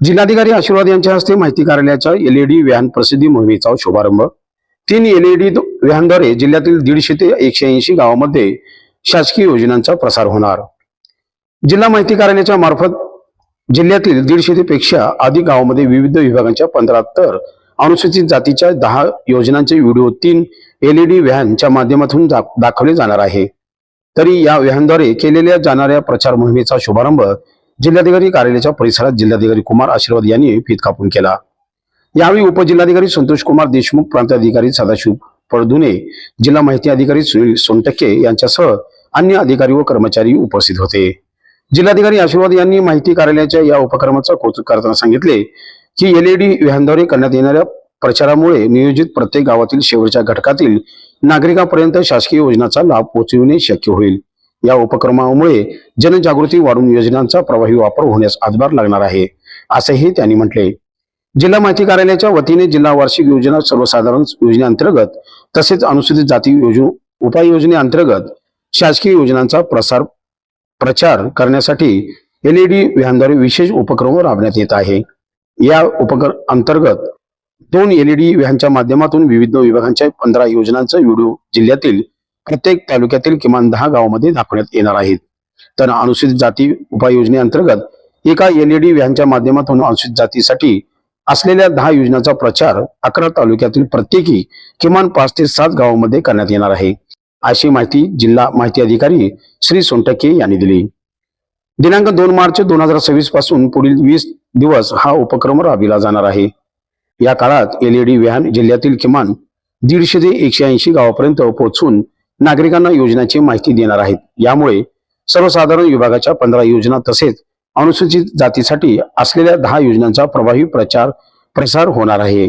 जिल्हाधिकारी आशीर्वाद यांच्या हस्ते माहिती कार्यालयाच्या एलईडी व्हॅन प्रसिद्धी मोहिमेचा शुभारंभ। 3 एलईडी व्हॅनद्वारे जिल्ह्यातील 150 ते 180 गावांमध्ये शासकीय योजनांचा प्रसार होणार। जिल्हा माहिती कार्यालयाच्या मार्फत जिल्ह्यातील 150 पेक्षा अधिक गावांमध्ये विविध विभागांच्या 15 तर अनुसूचित जातीच्या 10 योजनांचे व्हिडिओ 3 एलईडी व्हॅनच्या माध्यमातून दाखवले जाणार आहे। तरी या व्हॅनद्वारे केलेल्या जाणाऱ्या प्रचार मोहिमेचा शुभारंभ जिल्हाधिकारी कार्यालयाच्या परिसरात जिल्हाधिकारी कुमार आशीर्वाद यांनी फीत कापून केला। यावेळी उपजिल्हाधिकारी संतोष कुमार देशमुख, प्रांताधिकारी सदाशिव पळदुने, जिल्हा माहिती अधिकारी सुनील सोनटक्के यांच्यासह अन्य अधिकारी व कर्मचारी उपस्थित होते। जिल्हाधिकारी आशीर्वाद यांनी माहिती कार्यालयाच्या या उपक्रमाचा कौतुक करताना सांगितले की एलईडी व्हॅनद्वारे करण्यात येणाऱ्या प्रचारामुळे नियोजित प्रत्येक गावातील शेवटच्या घटकातील नागरिकांपर्यंत शासकीय योजनांचा लाभ पोहोचविणे शक्य होईल। या उपक्रमामुळे जनजागृती वाढून योजनांचा प्रभावी वापर होण्यास हातभार लागणार आहे, असेही त्यांनी म्हटले। जिल्हा माहिती कार्यालयाच्या वतीने जिल्हा वार्षिक योजना, सर्वसाधारण योजनेअंतर्गत तसेच अनुसूचित जाती उपाययोजनेअंतर्गत शासकीय योजनांचा प्रचार करण्यासाठी एलईडी व्हॅनद्वारे विशेष उपक्रम राबवण्यात येत आहे। या अंतर्गत 2 एलईडी व्हॅनच्या माध्यमातून विविध विभागांच्या 15 योजनांचा व्हिडिओ जिल्ह्यातील प्रत्येक तालुक्यातील किमान 10 गावांमध्ये दाखवण्यात येणार आहेत। तर अनुसूचित जाती उपाययोजनेअंतर्गत एका एलईडी व्हॅनच्या माध्यमातून अनुसूचित जातीसाठी असलेल्या 10 योजनांचा प्रचार 11 तालुक्यातील प्रत्येकी किमान 5 ते 7 गावांमध्ये करण्यात येणार आहे, अशी माहिती जिल्हा माहिती अधिकारी श्री सोनटक्के यांनी दिली। दिनांक 2 मार्च 2026 पासून पुढील 20 दिवस हा उपक्रम राबविला जाणार आहे। या काळात एलईडी व्हॅन जिल्ह्यातील किमान 150 ते 180 गावापर्यंत पोहोचून नागरिकांना योजनांची माहिती देणार आहेत। यामुळे सर्वसाधारण विभागाच्या 15 योजना तसेच अनुसूचित जातीसाठी असलेल्या 10 योजनांचा प्रभावी प्रसार होणार आहे।